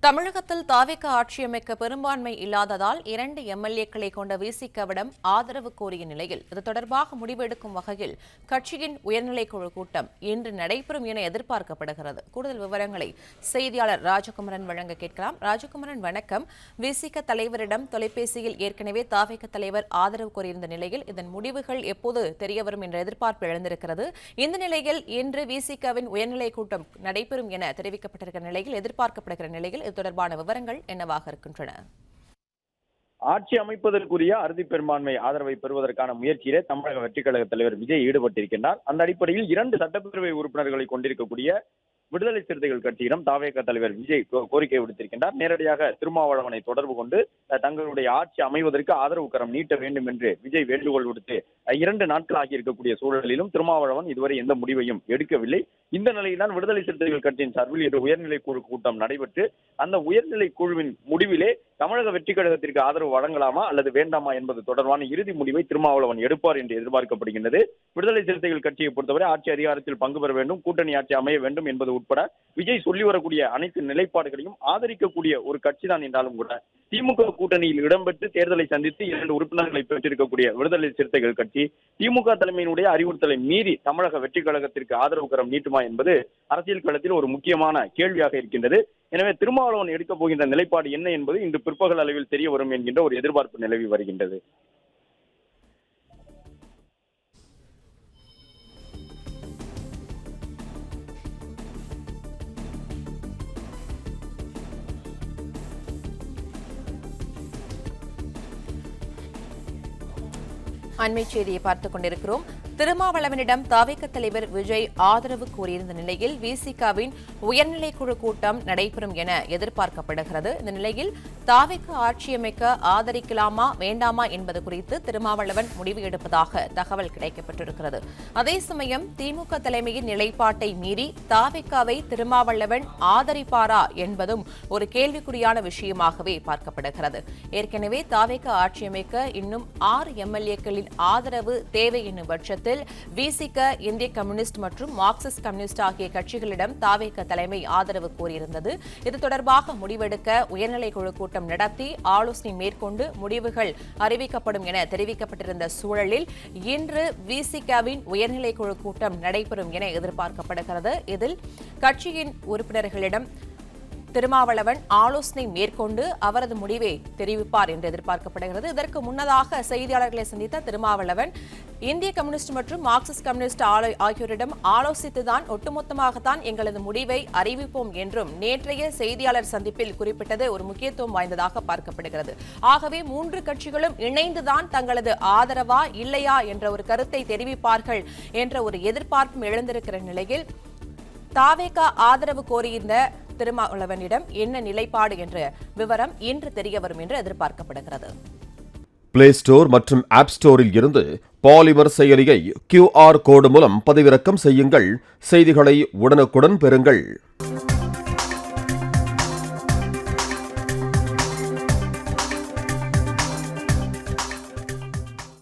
தமிழகத்தில் தாவேக ஆட்சியமைக்க பெரும்பான்மை இல்லாததால் 2 எம்எல்ஏக்களை கொண்ட விசிகவிடம் ஆதரவு கோரிய நிலையில் இது தொடர்பாக முடிவெடுக்கும் வகையில் கட்சியின் உயர்நிலைக்குழு கூட்டம் இன்று நடைபெறும் என எதிர்பார்க்கப்படுகிறது. கூடுதல் விவரங்களை செய்தியாளர் ராஜகுமரன் வழங்க கேட்கலாம். ராஜகுமரன், வணக்கம். விசிக தலைவரிடம் தொலைபேசியில் ஏற்கனவே தாவேக தலைவர் ஆதரவு கோரியிருந்த நிலையில் இதன் முடிவுகள் எப்போது தெரியவரும் என்ற எதிர்பார்ப்பு எழுந்திருக்கிறது. இந்த நிலையில் இன்று விசிகவின் உயர்நிலை கூட்டம் நடைபெறும் என தெரிவிக்கப்பட்டிருக்கிற நிலையில் எதிர்பார்க்கப்படுகிற நிலையில் இது தொடர்பான விவரங்கள் என்னவாக இருக்கின்றன? ஆட்சி அமைப்பதற்குரிய அறுதி பெரும்பான்மை ஆதரவை பெறுவதற்கான முயற்சியிலே தமிழக வெற்றிக் கழக தலைவர் விஜய் ஈடுபட்டிருக்கின்றார். அந்த அடிப்படையில் 2 சட்டப்பேரவை உறுப்பினர்களை கொண்டிருக்கக்கூடிய விடுதலை சிறுத்தைகள் கட்சியிடம் தாவேக தலைவர் விஜய் கோரிக்கை விடுத்திருக்கின்றார். நேரடியாக திருமாவளவனை தொடர்பு கொண்டு தங்களுடைய ஆட்சி அமைவதற்கு ஆதரவு கரம் நீட்ட வேண்டும் என்று விஜய் வேண்டுகோள் விடுத்து 2 நாட்கள் ஆகியிருக்கக்கூடிய சூழலிலும் திருமாவளவன் இதுவரை எந்த முடிவையும் எடுக்கவில்லை. இந்த நிலையில்தான் விடுதலை சிறுத்தைகள் கட்சியின் சார்பில் இன்று உயர்நிலை குழு கூட்டம் நடைபெற்று அந்த உயர்நிலை குழுவின் முடிவிலே தமிழக வெற்றிக் கழகத்திற்கு ஆதரவு வழங்கலாமா அல்லது வேண்டாமா என்பது தொடர்பான இறுதி முடிவை திருமாவளவன் எடுப்பார் என்று எதிர்பார்க்கப்படுகின்றது. விடுதலை சிறுத்தைகள் கட்சியை பொறுத்தவரை ஆட்சி அதிகாரத்தில் பங்கு பெற வேண்டும், கூட்டணி ஆட்சி அமைய வேண்டும் என்பது உட்பட விஜய் சொல்லி வரக்கூடிய அனைத்து நிலைப்பாடுகளையும் ஆதரிக்கக்கூடிய ஒரு கட்சி தான் என்றாலும் கூட திமுக கூட்டணியில் இடம்பெற்று தேர்தலை சந்தித்து 2 உறுப்பினர்களை பெற்றிருக்கக்கூடிய விடுதலை சிறுத்தைகள் கட்சி திமுக தலைமையினுடைய அறிவுறுத்தலை மீறி தமிழக வெற்றிக் கழகத்திற்கு ஆதரவு கரம் நீட்டுமா என்பது அரசியல் களத்தில் ஒரு முக்கியமான கேள்வியாக இருக்கின்றது. எனவே திருமாவளவன் எடுக்கப் போகின்ற நிலைப்பாடு என்ன என்பது இன்று பிற்பகல் அளவில் தெரிய வரும் என்கின்ற ஒரு எதிர்பார்ப்பு நிலவி வருகின்றது. அண்மை செய்தியை பார்த்துக் கொண்டிருக்கிறோம். திருமாவளவனிடம் தாவேக தலைவர் விஜய் ஆதரவு கோரியிருந்த நிலையில் விசிகவின் உயர்நிலைக்குழு கூட்டம் நடைபெறும் என எதிர்பார்க்கப்படுகிறது. இந்த நிலையில் தாவேக ஆட்சியமைக்க ஆதரிக்கலாமா வேண்டாமா என்பது குறித்து திருமாவளவன் முடிவு எடுப்பதாக தகவல் கிடைக்கப்பட்டிருக்கிறது. அதே சமயம் திமுக தலைமையின் நிலைப்பாட்டை மீறி தாவேகாவை திருமாவளவன் ஆதரிப்பாரா என்பதும் ஒரு கேள்விக்குறியான விஷயமாகவே பார்க்கப்படுகிறது. ஏற்கனவே தாவேக ஆட்சியமைக்க இன்னும் 6 எம்எல்ஏக்களின் ஆதரவு தேவை என்னும் பட்சத்தில் விசிக, இந்திய கம்யூனிஸ்ட் மற்றும் மார்க்சிஸ்ட் கம்யூனிஸ்ட் ஆகிய கட்சிகளிடம் தாவேக தலைமை ஆதரவு கோரியிருந்தது. இது தொடர்பாக முடிவெடுக்க உயர்நிலை குழு கூட்டம் நடத்தி ஆலோசனை மேற்கொண்டு முடிவுகள் அறிவிக்கப்படும் என தெரிவிக்கப்பட்டிருந்த சூழலில் இன்று விசிகவின் உயர்நிலை குழு கூட்டம் நடைபெறும் என எதிர்பார்க்கப்படுகிறது. இதில் கட்சியின் உறுப்பினர்களிடம் திருமாவளவன் ஆலோசனை மேற்கொண்டு அவரது முடிவை தெரிவிப்பார் என்று எதிர்பார்க்கப்படுகிறது. இதற்கு முன்னதாக செய்தியாளர்களை சந்தித்த திருமாவளவன் இந்திய கம்யூனிஸ்ட் மற்றும் மார்க்சிஸ்ட் கம்யூனிஸ்ட் ஆகியோரிடம் ஆலோசித்துதான் ஒட்டுமொத்தமாகத்தான் எங்களது முடிவை அறிவிப்போம் என்றும் நேற்றைய செய்தியாளர் சந்திப்பில் குறிப்பிட்டது ஒரு முக்கியத்துவம் வாய்ந்ததாக பார்க்கப்படுகிறது. ஆகவே 3 கட்சிகளும் இணைந்துதான் தங்களது ஆதரவா இல்லையா என்ற ஒரு கருத்தை தெரிவிப்பார்கள் என்ற ஒரு எதிர்பார்ப்பும் எழுந்திருக்கிற நிலையில் தாவேக ஆதரவு கோரியிருந்த திருமாவளவனிடம் என்ன நிலைப்பாடு என்ற விவரம் இன்று தெரிய வரும் என்று எதிர்பார்க்கப்படுகிறது. பிளே ஸ்டோர் மற்றும் ஆப் ஸ்டோரில் இருந்து பாலிமர் செயலியை QR கோடு மூலம் பதிவிறக்கம் செய்யுங்கள். செய்திகளை உடனுக்குடன் பெறுங்கள்.